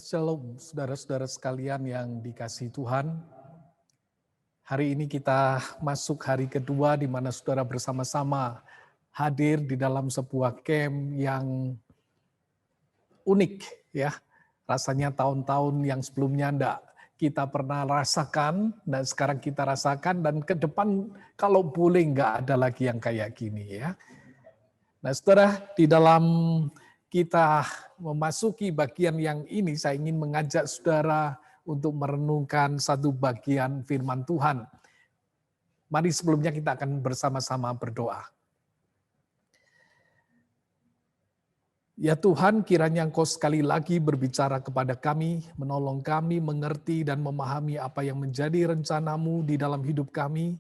Shalom, saudara-saudara sekalian yang dikasihi Tuhan. Hari ini kita masuk hari kedua di mana saudara bersama-sama hadir di dalam sebuah camp yang unik ya. Rasanya tahun-tahun yang sebelumnya enggak kita pernah rasakan dan sekarang kita rasakan, dan ke depan kalau boleh enggak ada lagi yang kayak gini ya. Nah, saudara, di dalam kita memasuki bagian yang ini, saya ingin mengajak saudara untuk merenungkan satu bagian firman Tuhan. Mari sebelumnya kita akan bersama-sama berdoa. Ya Tuhan, kiranya Engkau sekali lagi berbicara kepada kami, menolong kami mengerti dan memahami apa yang menjadi rencana-Mu di dalam hidup kami,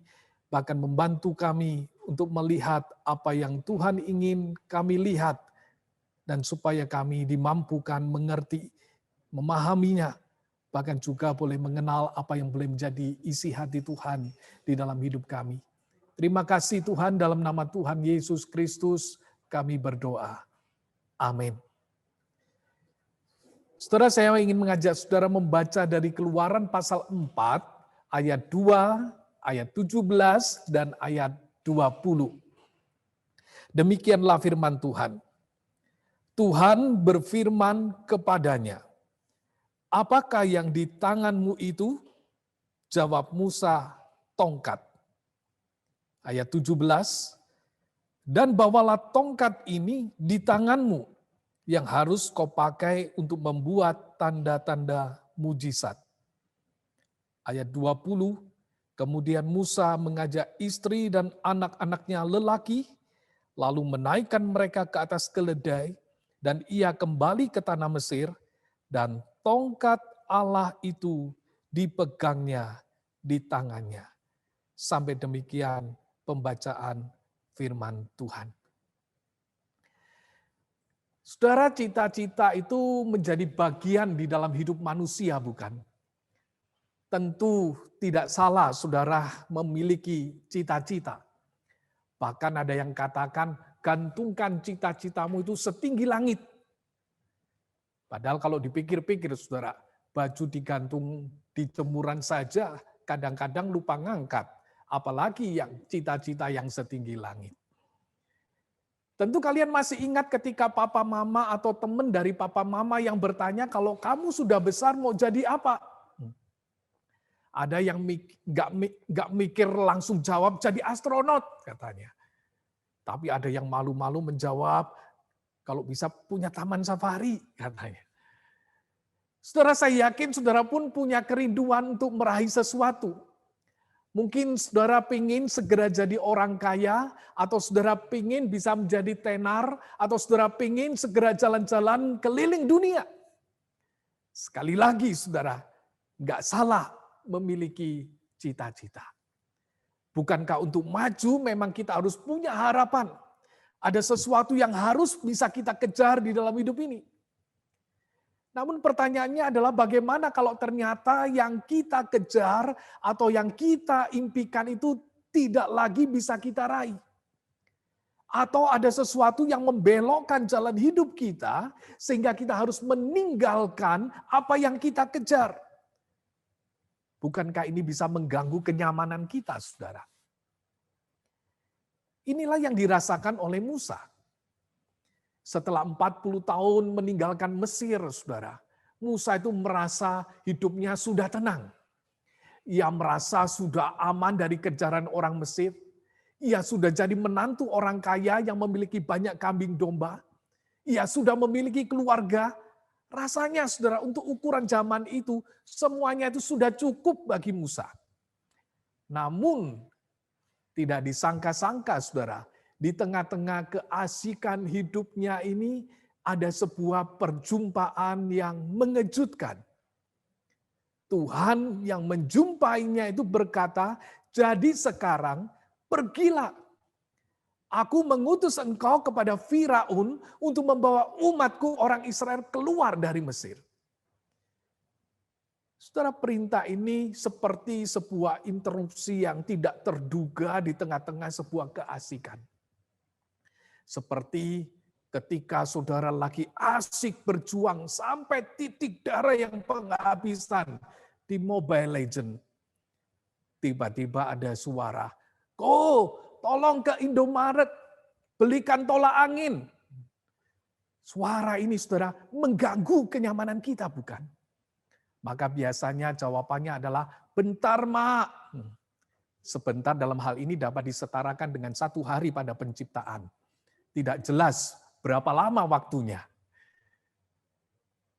bahkan membantu kami untuk melihat apa yang Tuhan ingin kami lihat, dan supaya kami dimampukan mengerti, memahaminya, bahkan juga boleh mengenal apa yang boleh menjadi isi hati Tuhan di dalam hidup kami. Terima kasih Tuhan, dalam nama Tuhan Yesus Kristus kami berdoa. Amin. Saudara, saya ingin mengajak saudara membaca dari Keluaran pasal 4, ayat 2, ayat 17, dan ayat 20. Demikianlah firman Tuhan. Tuhan berfirman kepadanya, "Apakah yang di tanganmu itu?" Jawab Musa, "Tongkat." Ayat 17, "Dan bawalah tongkat ini di tanganmu, yang harus kau pakai untuk membuat tanda-tanda mujizat." Ayat 20, kemudian Musa mengajak istri dan anak-anaknya lelaki, lalu menaikkan mereka ke atas keledai, dan ia kembali ke tanah Mesir, dan tongkat Allah itu dipegangnya di tangannya. Sampai demikian pembacaan firman Tuhan. Saudara, cita-cita itu menjadi bagian di dalam hidup manusia, bukan? Tentu tidak salah saudara memiliki cita-cita. Bahkan ada yang katakan, gantungkan cita-citamu itu setinggi langit. Padahal kalau dipikir-pikir saudara, baju digantung di jemuran saja kadang-kadang lupa ngangkat. Apalagi yang cita-cita yang setinggi langit. Tentu kalian masih ingat ketika papa mama atau teman dari papa mama yang bertanya, kalau kamu sudah besar mau jadi apa? Ada yang nggak mikir langsung jawab jadi astronot katanya. Tapi ada yang malu-malu menjawab, kalau bisa punya taman safari katanya. Saudara, saya yakin saudara pun punya kerinduan untuk meraih sesuatu. Mungkin saudara pingin segera jadi orang kaya, atau saudara pingin bisa menjadi tenar, atau saudara pingin segera jalan-jalan keliling dunia. Sekali lagi saudara, nggak salah memiliki cita-cita. Bukankah untuk maju memang kita harus punya harapan? Ada sesuatu yang harus bisa kita kejar di dalam hidup ini. Namun pertanyaannya adalah bagaimana kalau ternyata yang kita kejar atau yang kita impikan itu tidak lagi bisa kita raih. Atau ada sesuatu yang membelokkan jalan hidup kita sehingga kita harus meninggalkan apa yang kita kejar. Bukankah ini bisa mengganggu kenyamanan kita, saudara? Inilah yang dirasakan oleh Musa. Setelah 40 tahun meninggalkan Mesir, saudara, Musa itu merasa hidupnya sudah tenang. Ia merasa sudah aman dari kejaran orang Mesir. Ia sudah jadi menantu orang kaya yang memiliki banyak kambing domba. Ia sudah memiliki keluarga. Rasanya saudara, untuk ukuran zaman itu, semuanya itu sudah cukup bagi Musa. Namun, tidak disangka-sangka saudara, di tengah-tengah keasikan hidupnya ini, ada sebuah perjumpaan yang mengejutkan. Tuhan yang menjumpainya itu berkata, "Jadi sekarang pergilah. Aku mengutus engkau kepada Firaun untuk membawa umatku orang Israel keluar dari Mesir." Saudara, perintah ini seperti sebuah interupsi yang tidak terduga di tengah-tengah sebuah keasikan. Seperti Ketika saudara lagi asik berjuang sampai titik darah yang penghabisan di Mobile Legends, tiba-tiba ada suara, tolong ke Indomaret, belikan tolak angin. Suara ini saudara mengganggu kenyamanan kita, bukan? Maka biasanya jawabannya adalah, bentar mak. Sebentar dalam hal ini dapat disetarakan dengan 1 hari pada penciptaan. Tidak jelas berapa lama waktunya.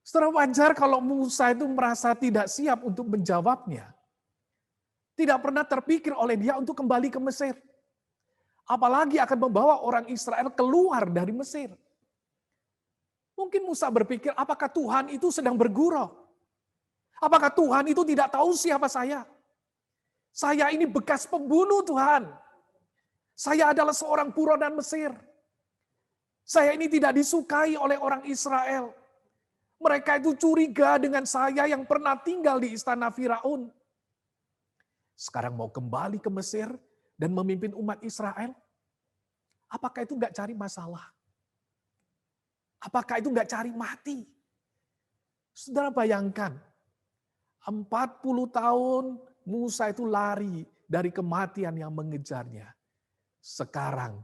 Saudara, wajar kalau Musa itu merasa tidak siap untuk menjawabnya. Tidak pernah terpikir oleh dia untuk kembali ke Mesir. Apalagi akan membawa orang Israel keluar dari Mesir. Mungkin Musa berpikir, apakah Tuhan itu sedang bergurau? Apakah Tuhan itu tidak tahu siapa saya? Saya ini bekas pembunuh Tuhan. Saya adalah seorang buronan Mesir. Saya ini tidak disukai oleh orang Israel. Mereka itu curiga dengan saya yang pernah tinggal di istana Firaun. Sekarang mau kembali ke Mesir dan memimpin umat Israel? Apakah itu nggak cari masalah? Apakah itu nggak cari mati? Saudara bayangkan, 40 tahun Musa itu lari dari kematian yang mengejarnya. Sekarang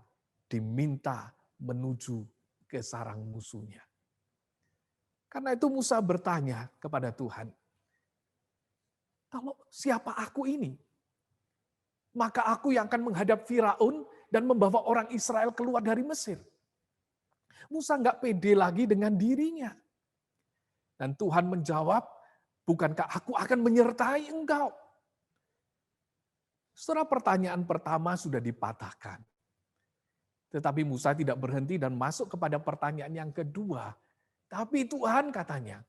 diminta menuju ke sarang musuhnya. Karena itu Musa bertanya kepada Tuhan, kalau siapa aku ini? Maka aku yang akan menghadap Firaun dan membawa orang Israel keluar dari Mesir. Musa nggak pede lagi dengan dirinya. Dan Tuhan menjawab, bukankah aku akan menyertai engkau? Setelah pertanyaan pertama sudah dipatahkan. Tetapi Musa tidak berhenti dan masuk kepada pertanyaan yang kedua. Tapi Tuhan katanya,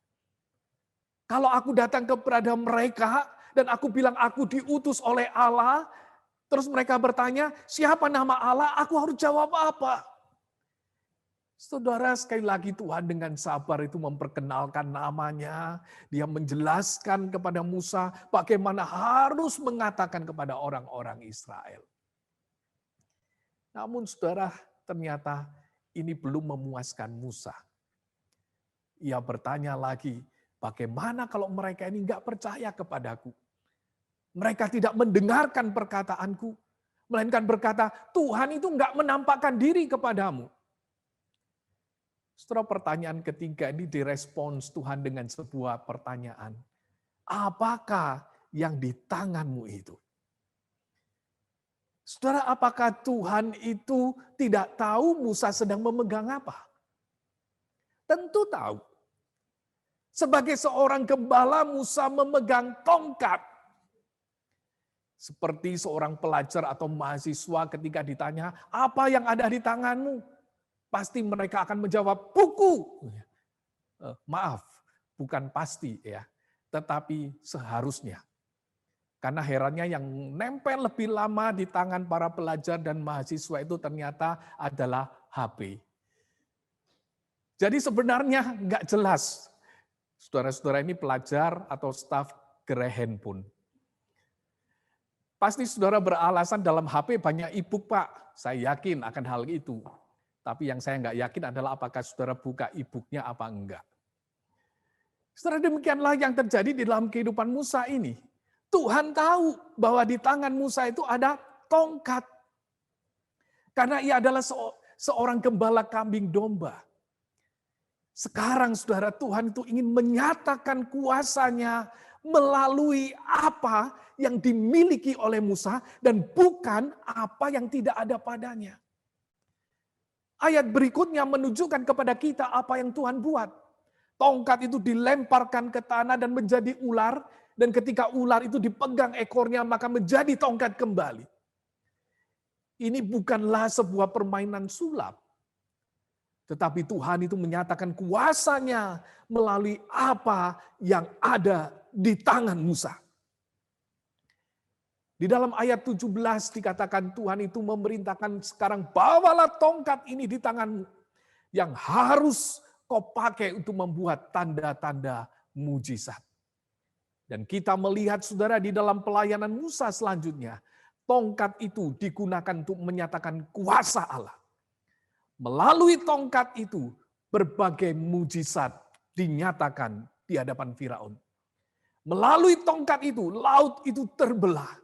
kalau aku datang kepada mereka dan aku bilang aku diutus oleh Allah, terus mereka bertanya, siapa nama Allah? Aku harus jawab apa? Saudara, sekali lagi Tuhan dengan sabar itu memperkenalkan namanya. Dia menjelaskan kepada Musa bagaimana harus mengatakan kepada orang-orang Israel. Namun saudara, ternyata ini belum memuaskan Musa. Ia bertanya lagi, bagaimana kalau mereka ini nggak percaya kepadaku? Mereka tidak mendengarkan perkataanku, melainkan berkata, Tuhan itu nggak menampakkan diri kepadamu. Setelah pertanyaan ketiga ini direspons Tuhan dengan sebuah pertanyaan. Apakah yang di tanganmu itu? Saudara, apakah Tuhan itu tidak tahu Musa sedang memegang apa? Tentu tahu. Sebagai seorang gembala, Musa memegang tongkat. Seperti seorang pelajar atau mahasiswa ketika ditanya, apa yang ada di tanganmu? Pasti mereka akan menjawab, buku. Maaf, bukan pasti ya, tetapi seharusnya. Karena herannya yang nempel lebih lama di tangan para pelajar dan mahasiswa itu ternyata adalah HP. Jadi sebenarnya nggak jelas. Saudara-saudara ini pelajar atau staf gerai handphone. Pasti saudara beralasan dalam HP banyak e-book Pak. Saya yakin akan hal itu. Tapi yang saya nggak yakin adalah apakah saudara buka e-booknya apa enggak. Saudara, demikianlah yang terjadi di dalam kehidupan Musa ini. Tuhan tahu bahwa di tangan Musa itu ada tongkat. Karena ia adalah seorang gembala kambing domba. Sekarang saudara, Tuhan itu ingin menyatakan kuasanya melalui apa yang dimiliki oleh Musa dan bukan apa yang tidak ada padanya. Ayat berikutnya menunjukkan kepada kita apa yang Tuhan buat. Tongkat itu dilemparkan ke tanah dan menjadi ular. Dan ketika ular itu dipegang ekornya, maka menjadi tongkat kembali. Ini bukanlah sebuah permainan sulap. Tetapi Tuhan itu menyatakan kuasanya melalui apa yang ada di tangan Musa. Di dalam ayat 17 dikatakan Tuhan itu memerintahkan sekarang bawalah tongkat ini di tanganmu. Yang harus kau pakai untuk membuat tanda-tanda mujizat. Dan kita melihat saudara di dalam pelayanan Musa selanjutnya, tongkat itu digunakan untuk menyatakan kuasa Allah. Melalui tongkat itu, berbagai mujizat dinyatakan di hadapan Firaun. Melalui tongkat itu, laut itu terbelah.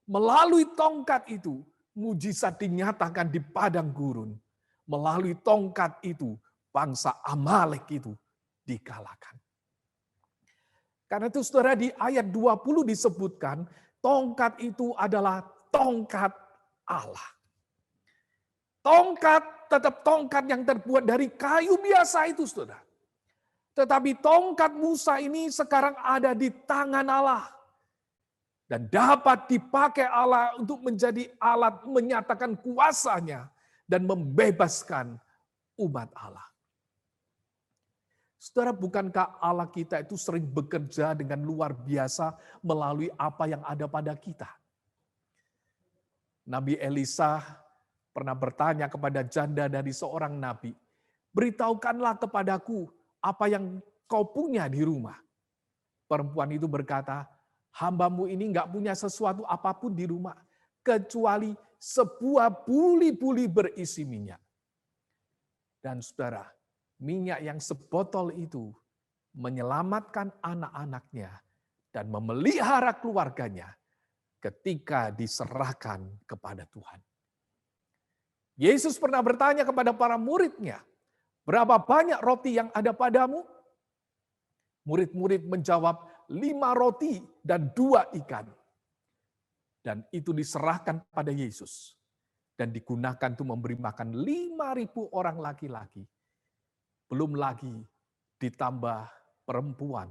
Melalui tongkat itu, mujizat dinyatakan di padang gurun. Melalui tongkat itu, bangsa Amalek itu dikalahkan. Karena itu saudara, di ayat 20 disebutkan, tongkat itu adalah tongkat Allah. Tongkat tetap tongkat yang terbuat dari kayu biasa itu, saudara. Tetapi tongkat Musa ini sekarang ada di tangan Allah. Dan dapat dipakai Allah untuk menjadi alat menyatakan kuasanya dan membebaskan umat Allah. Saudara, bukankah Allah kita itu sering bekerja dengan luar biasa melalui apa yang ada pada kita? Nabi Elisa pernah bertanya kepada janda dari seorang nabi, "Beritahukanlah kepadaku apa yang kau punya di rumah." Perempuan itu berkata, "Hambamu ini enggak punya sesuatu apapun di rumah, kecuali sebuah buli-buli berisi minyak." Dan saudara, minyak yang sebotol itu menyelamatkan anak-anaknya dan memelihara keluarganya ketika diserahkan kepada Tuhan. Yesus pernah bertanya kepada para muridnya, "Berapa banyak roti yang ada padamu?" Murid-murid menjawab, 5 roti dan 2 ikan. Dan itu diserahkan pada Yesus. Dan digunakan untuk memberi makan 5.000 orang laki-laki. Belum lagi ditambah perempuan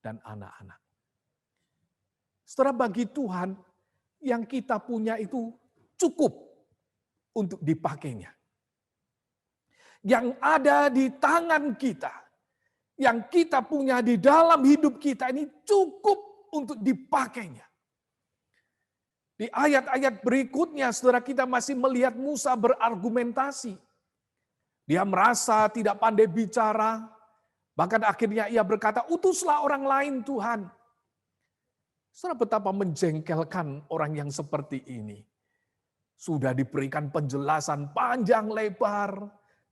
dan anak-anak. Saudara, bagi Tuhan, yang kita punya itu cukup untuk dipakainya. Yang ada di tangan kita, yang kita punya di dalam hidup kita ini cukup untuk dipakainya. Di ayat-ayat berikutnya, saudara, kita masih melihat Musa berargumentasi. Dia merasa tidak pandai bicara, bahkan akhirnya ia berkata, "Utuslah orang lain, Tuhan." Saudara, betapa menjengkelkan orang yang seperti ini. Sudah diberikan penjelasan panjang lebar,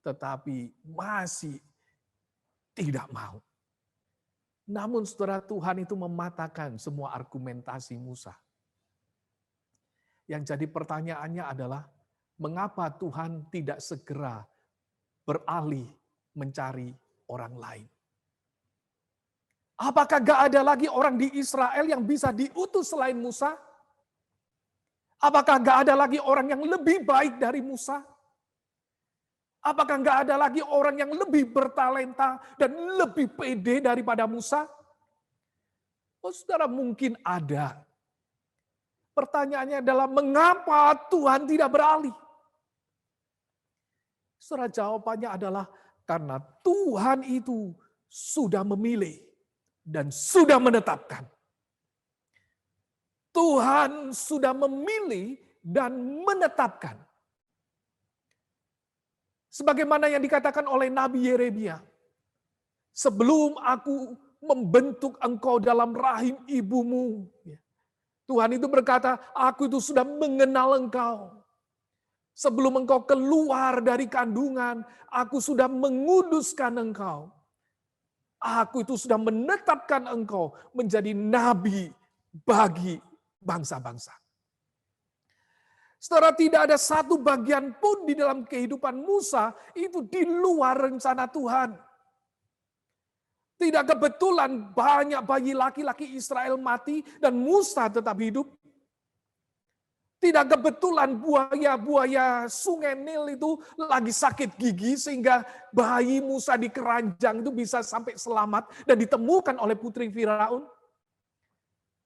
tetapi masih tidak mau. Namun saudara, Tuhan itu mematahkan semua argumentasi Musa. Yang jadi pertanyaannya adalah, mengapa Tuhan tidak segera beralih mencari orang lain? Apakah gak ada lagi orang di Israel yang bisa diutus selain Musa? Apakah gak ada lagi orang yang lebih baik dari Musa? Apakah gak ada lagi orang yang lebih bertalenta dan lebih pede daripada Musa? Oh saudara, mungkin ada. Pertanyaannya adalah, mengapa Tuhan tidak beralih? Saudara, jawabannya adalah karena Tuhan itu sudah memilih dan sudah menetapkan. Tuhan sudah memilih dan menetapkan. Sebagaimana yang dikatakan oleh Nabi Yeremia, "Sebelum aku membentuk engkau dalam rahim ibumu," Tuhan itu berkata, "Aku itu sudah mengenal engkau. Sebelum engkau keluar dari kandungan, aku sudah menguduskan engkau. Aku itu sudah menetapkan engkau menjadi nabi bagi bangsa-bangsa." Saudara, tidak ada satu bagian pun di dalam kehidupan Musa itu di luar rencana Tuhan. Tidak kebetulan banyak bayi laki-laki Israel mati dan Musa tetap hidup. Tidak kebetulan buaya-buaya sungai Nil itu lagi sakit gigi sehingga bayi Musa di keranjang itu bisa sampai selamat dan ditemukan oleh putri Firaun.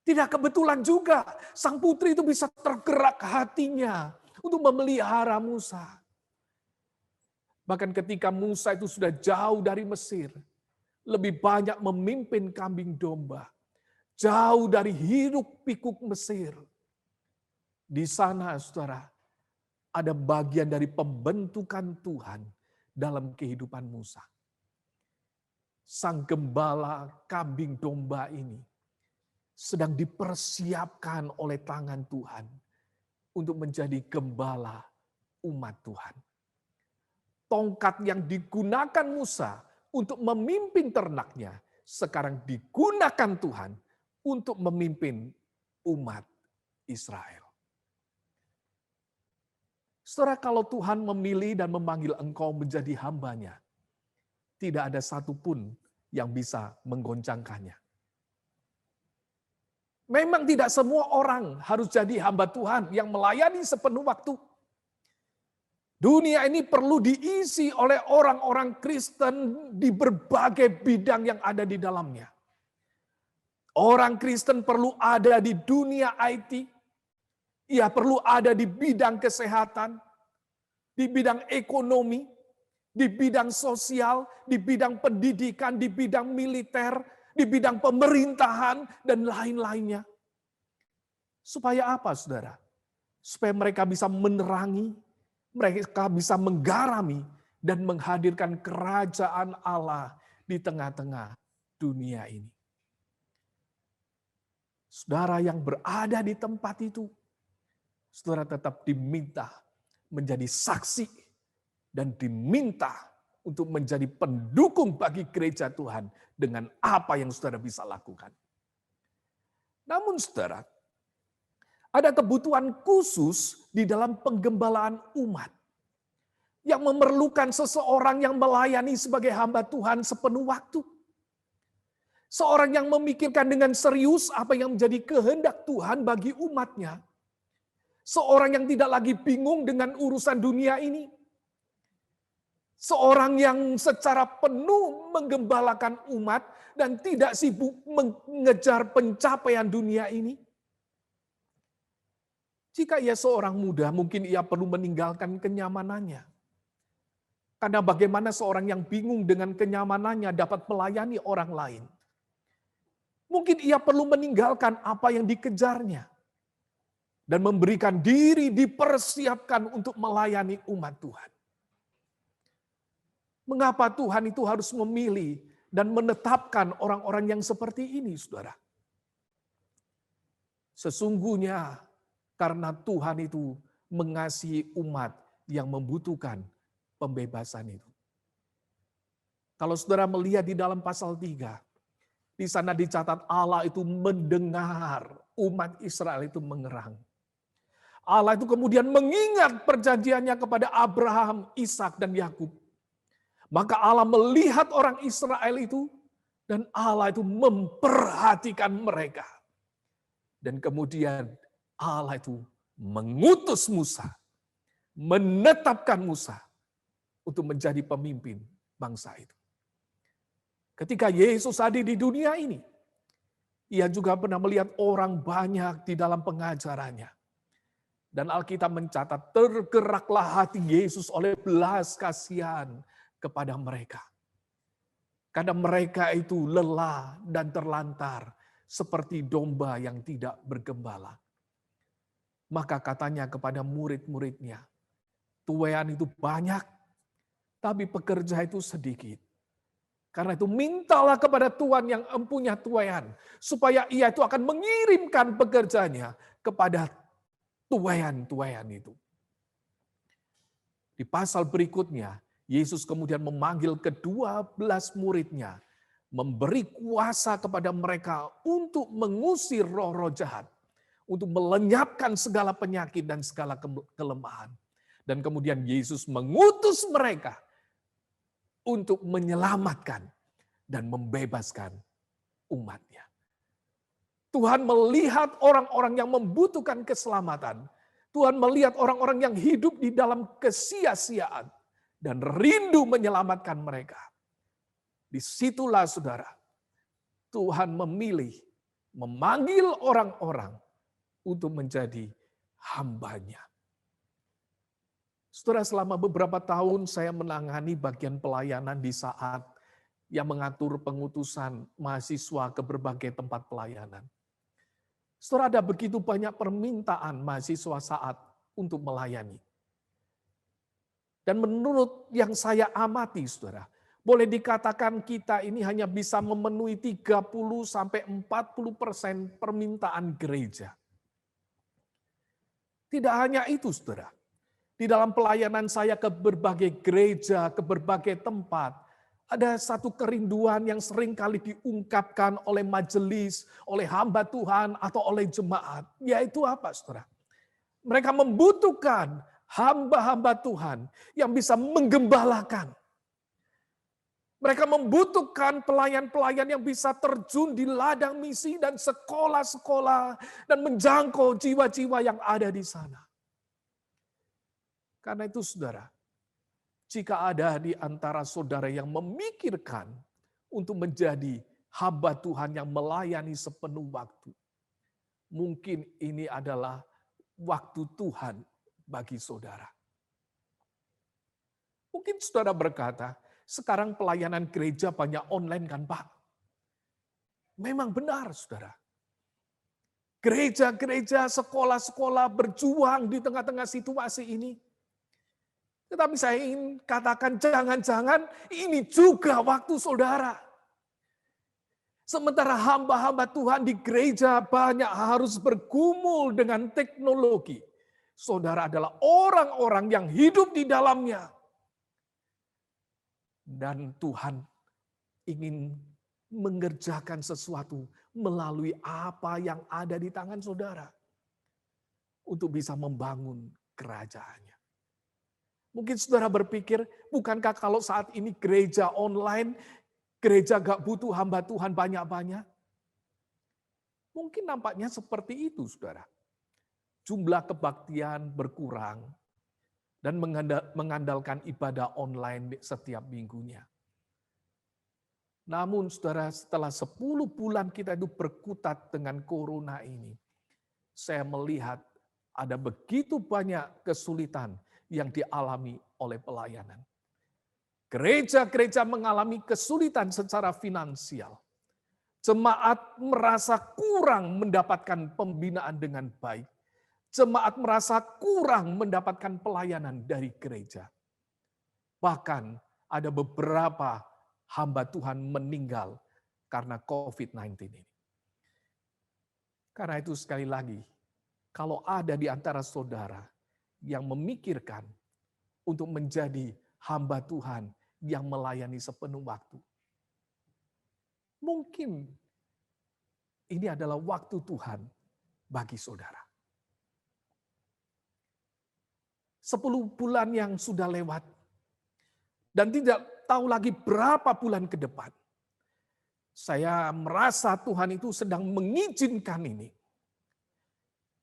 Tidak kebetulan juga sang putri itu bisa tergerak hatinya untuk memelihara Musa. Bahkan ketika Musa itu sudah jauh dari Mesir, lebih banyak memimpin kambing domba, jauh dari hiruk pikuk Mesir. Di sana, saudara, ada bagian dari pembentukan Tuhan dalam kehidupan Musa. Sang gembala kambing domba ini sedang dipersiapkan oleh tangan Tuhan untuk menjadi gembala umat Tuhan. tongkat yang digunakan Musa untuk memimpin ternaknya, sekarang digunakan Tuhan untuk memimpin umat Israel. Saudara, kalau Tuhan memilih dan memanggil engkau menjadi hambanya, tidak ada satupun yang bisa menggoncangkannya. Memang tidak semua orang harus jadi hamba Tuhan yang melayani sepenuh waktu. Dunia ini perlu diisi oleh orang-orang Kristen di berbagai bidang yang ada di dalamnya. Orang Kristen perlu ada di dunia IT, ia perlu ada di bidang kesehatan, di bidang ekonomi, di bidang sosial, di bidang pendidikan, di bidang militer, di bidang pemerintahan, dan lain-lainnya. Supaya apa, saudara? Supaya mereka bisa menerangi, mereka bisa menggarami, dan menghadirkan kerajaan Allah di tengah-tengah dunia ini. Saudara yang berada di tempat itu, saudara tetap diminta menjadi saksi dan diminta untuk menjadi pendukung bagi gereja Tuhan dengan apa yang saudara bisa lakukan. Namun saudara, ada kebutuhan khusus di dalam penggembalaan umat yang memerlukan seseorang yang melayani sebagai hamba Tuhan sepenuh waktu. Seorang yang memikirkan dengan serius apa yang menjadi kehendak Tuhan bagi umatnya. Seorang yang tidak lagi bingung dengan urusan dunia ini. Seorang yang secara penuh menggembalakan umat dan tidak sibuk mengejar pencapaian dunia ini. Jika ia seorang muda, mungkin ia perlu meninggalkan kenyamanannya. Karena bagaimana seorang yang bingung dengan kenyamanannya dapat melayani orang lain. Mungkin ia perlu meninggalkan apa yang dikejarnya. Dan memberikan diri dipersiapkan untuk melayani umat Tuhan. Mengapa Tuhan itu harus memilih dan menetapkan orang-orang yang seperti ini, saudara? Sesungguhnya karena Tuhan itu mengasihi umat yang membutuhkan pembebasan itu. Kalau saudara melihat di dalam pasal 3, di sana dicatat Allah itu mendengar umat Israel itu mengerang. Allah itu kemudian mengingat perjanjiannya kepada Abraham, Ishak dan Yakub. Maka Allah melihat orang Israel itu dan Allah itu memperhatikan mereka. Dan kemudian Allah itu mengutus Musa, menetapkan Musa untuk menjadi pemimpin bangsa itu. Ketika Yesus hadir di dunia ini, ia juga pernah melihat orang banyak di dalam pengajarannya. Dan Alkitab mencatat, tergeraklah hati Yesus oleh belas kasihan kepada mereka. Karena mereka itu lelah dan terlantar, seperti domba yang tidak bergembala. Maka katanya kepada murid-muridnya, tuaian itu banyak, tapi pekerja itu sedikit. Karena itu mintalah kepada Tuhan yang empunya tuaian, supaya ia itu akan mengirimkan pekerjanya kepada tuaian-tuaian itu. Di pasal berikutnya, Yesus kemudian memanggil ke-12 muridnya, memberi kuasa kepada mereka untuk mengusir roh-roh jahat, untuk melenyapkan segala penyakit dan segala kelemahan. Dan kemudian Yesus mengutus mereka untuk menyelamatkan dan membebaskan umatnya. Tuhan melihat orang-orang yang membutuhkan keselamatan. Tuhan melihat orang-orang yang hidup di dalam kesia-siaan dan rindu menyelamatkan mereka. Disitulah saudara, Tuhan memilih, memanggil orang-orang untuk menjadi hambanya. Saudara, selama beberapa tahun saya menangani bagian pelayanan di saat yang mengatur pengutusan mahasiswa ke berbagai tempat pelayanan. Saudara, ada begitu banyak permintaan mahasiswa saat untuk melayani. Dan menurut yang saya amati, saudara, boleh dikatakan kita ini hanya bisa memenuhi 30-40% permintaan gereja. Tidak hanya itu, saudara. Di dalam pelayanan saya ke berbagai gereja, ke berbagai tempat, ada satu kerinduan yang sering kali diungkapkan oleh majelis, oleh hamba Tuhan, atau oleh jemaat. Yaitu apa, saudara? Mereka membutuhkan hamba-hamba Tuhan yang bisa menggembalakan. Mereka membutuhkan pelayan-pelayan yang bisa terjun di ladang misi dan sekolah-sekolah dan menjangkau jiwa-jiwa yang ada di sana. Karena itu, saudara, jika ada di antara saudara yang memikirkan untuk menjadi hamba Tuhan yang melayani sepenuh waktu, mungkin ini adalah waktu Tuhan bagi saudara. Mungkin saudara berkata, sekarang pelayanan gereja banyak online kan, Pak? Memang benar, saudara. Gereja-gereja, sekolah-sekolah berjuang di tengah-tengah situasi ini. Tetapi saya ingin katakan, jangan-jangan ini juga waktu saudara. Sementara hamba-hamba Tuhan di gereja banyak harus bergumul dengan teknologi. Saudara adalah orang-orang yang hidup di dalamnya. Dan Tuhan ingin mengerjakan sesuatu melalui apa yang ada di tangan saudara. Untuk bisa membangun kerajaannya. Mungkin saudara berpikir, bukankah kalau saat ini gereja online, gereja gak butuh hamba Tuhan banyak-banyak? Mungkin nampaknya seperti itu, saudara. Jumlah kebaktian berkurang dan mengandalkan ibadah online setiap minggunya. Namun saudara, setelah 10 bulan kita itu berkutat dengan corona ini, saya melihat ada begitu banyak kesulitan yang dialami oleh pelayanan. Gereja-gereja mengalami kesulitan secara finansial. Jemaat merasa kurang mendapatkan pembinaan dengan baik. Jemaat merasa kurang mendapatkan pelayanan dari gereja. Bahkan ada beberapa hamba Tuhan meninggal karena COVID-19 ini. Karena itu sekali lagi, kalau ada di antara saudara yang memikirkan untuk menjadi hamba Tuhan yang melayani sepenuh waktu, mungkin ini adalah waktu Tuhan bagi saudara. 10 bulan yang sudah lewat dan tidak tahu lagi berapa bulan ke depan. Saya merasa Tuhan itu sedang mengizinkan ini.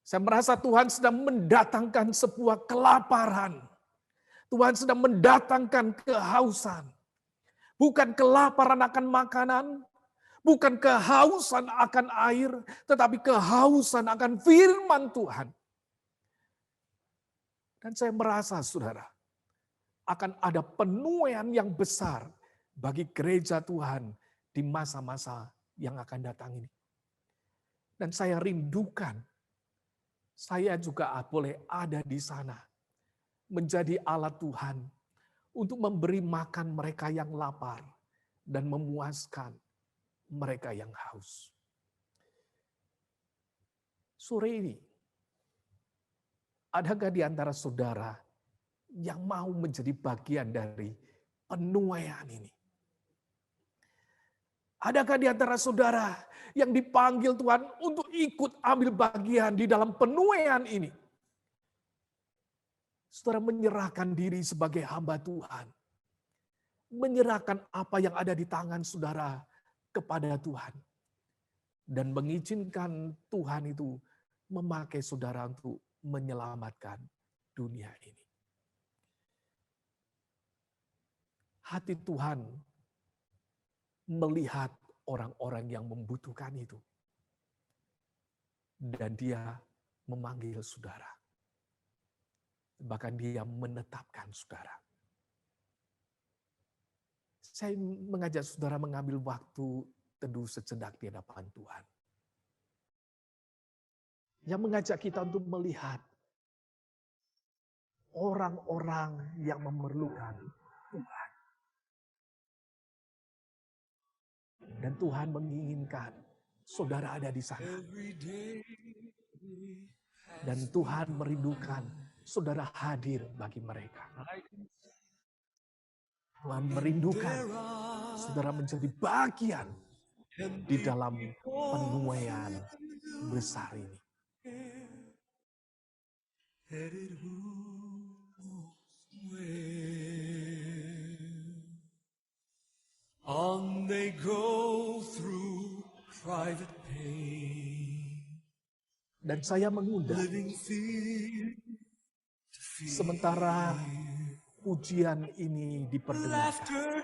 Saya merasa Tuhan sedang mendatangkan sebuah kelaparan. Tuhan sedang mendatangkan kehausan. Bukan kelaparan akan makanan, bukan kehausan akan air, tetapi kehausan akan firman Tuhan. Dan saya merasa, saudara, akan ada penuaian yang besar bagi gereja Tuhan di masa-masa yang akan datang ini. Dan saya rindukan, saya juga boleh ada di sana, menjadi alat Tuhan untuk memberi makan mereka yang lapar dan memuaskan mereka yang haus. Sore ini, adakah di antara saudara yang mau menjadi bagian dari penuaian ini? Adakah di antara saudara yang dipanggil Tuhan untuk ikut ambil bagian di dalam penuaian ini? Saudara menyerahkan diri sebagai hamba Tuhan. Menyerahkan apa yang ada di tangan saudara kepada Tuhan. Dan mengizinkan Tuhan itu memakai saudara untuk menyelamatkan dunia ini. Hati Tuhan melihat orang-orang yang membutuhkan itu. Dan dia memanggil saudara. Bahkan dia menetapkan saudara. Saya mengajak saudara mengambil waktu teduh sejenak di hadapan Tuhan. Yang mengajak kita untuk melihat orang-orang yang memerlukan Tuhan. Dan Tuhan menginginkan saudara ada di sana. Dan Tuhan merindukan saudara hadir bagi mereka. Tuhan merindukan saudara menjadi bagian di dalam penuaian besar ini. On they go through private pain. Dan saya mengundang, sementara pujian ini diperdengarkan,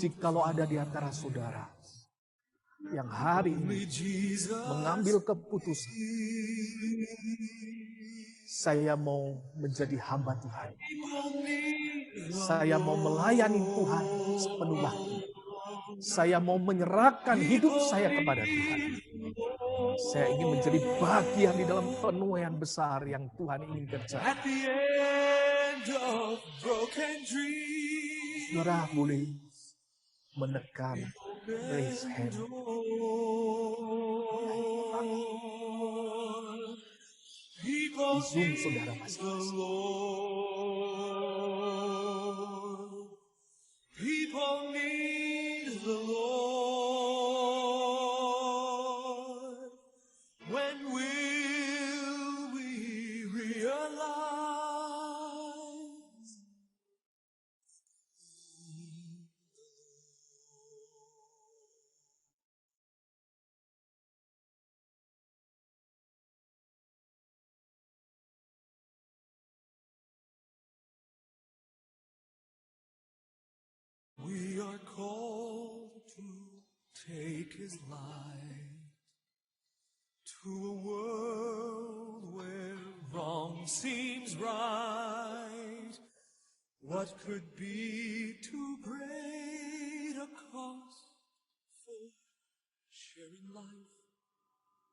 jikalau ada di antara saudara yang hari ini mengambil keputusan, saya mau menjadi hamba Tuhan, saya mau melayani Tuhan sepenuh waktu, saya mau menyerahkan hidup saya kepada Tuhan, saya ingin menjadi bagian di dalam penuaian besar yang Tuhan ingin kerjakan. Saudara boleh menekan raise hand. Di Zoom saudara masing-masing. People need the Lord. When will we realize? We are called to take His light to a world where wrong seems right. What could be too great a cost for sharing life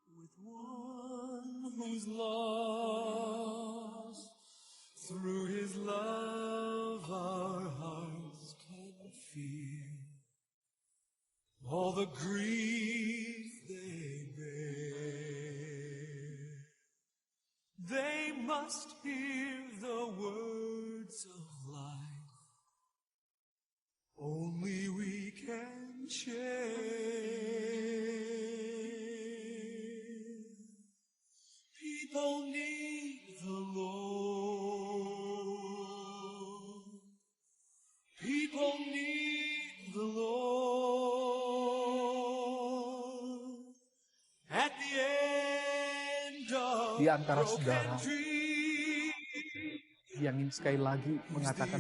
with one who's lost? Through His love our hearts can feel all the grief they bear. They must hear the words of life only we can share. People need the Lord. People need the Lord. At the end of di antara saudara yang ingin sekali lagi mengatakan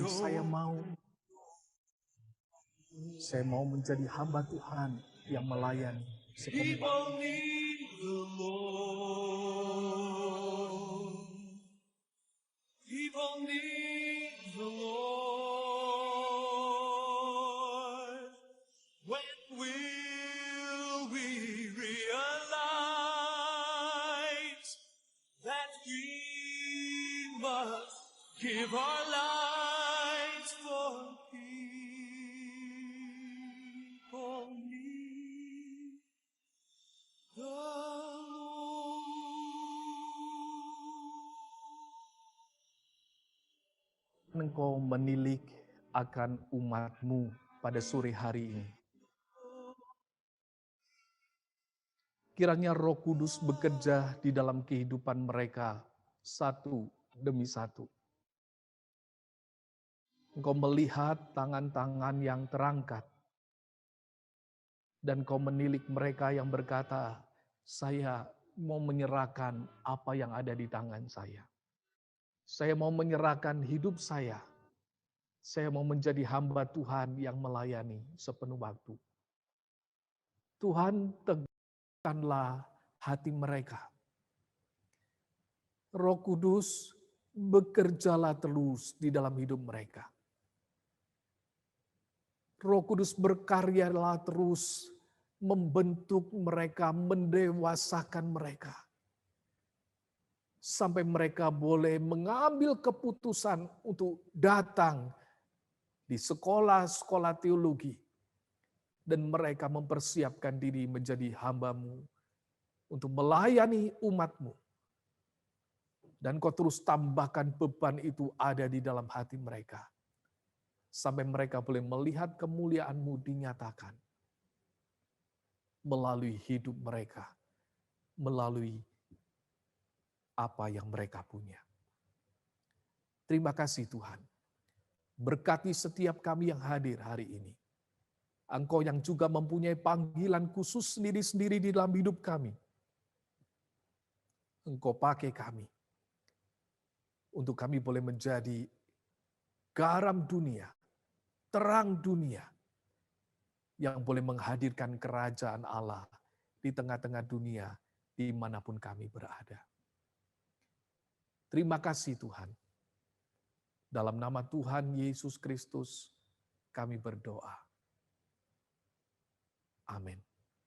saya mau menjadi hamba Tuhan yang melayani sepenuh waktu. People need the Lord. When will we realize that we must give our lives for people need the Lord. Engkau menilik akan umat-Mu pada sore hari ini. Kiranya Roh Kudus bekerja di dalam kehidupan mereka satu demi satu. Engkau melihat tangan-tangan yang terangkat. Dan Kau menilik mereka yang berkata, saya mau menyerahkan apa yang ada di tangan saya. Saya mau menyerahkan hidup saya. Saya mau menjadi hamba Tuhan yang melayani sepenuh waktu. Tuhan, tegakkanlah hati mereka. Roh Kudus, bekerjalah terus di dalam hidup mereka. Roh Kudus berkaryalah terus membentuk mereka, mendewasakan mereka. Sampai mereka boleh mengambil keputusan untuk datang di sekolah-sekolah teologi. Dan mereka mempersiapkan diri menjadi hamba-Mu untuk melayani umat-Mu. Dan Kau terus tambahkan beban itu ada di dalam hati mereka. Sampai mereka boleh melihat kemuliaan-Mu dinyatakan melalui hidup mereka, melalui apa yang mereka punya. Terima kasih Tuhan. Berkati setiap kami yang hadir hari ini. Engkau yang juga mempunyai panggilan khusus sendiri-sendiri di dalam hidup kami. Engkau pakai kami untuk kami boleh menjadi garam dunia, terang dunia, yang boleh menghadirkan kerajaan Allah di tengah-tengah dunia, dimanapun kami berada. Terima kasih Tuhan. Dalam nama Tuhan Yesus Kristus, kami berdoa. Amin.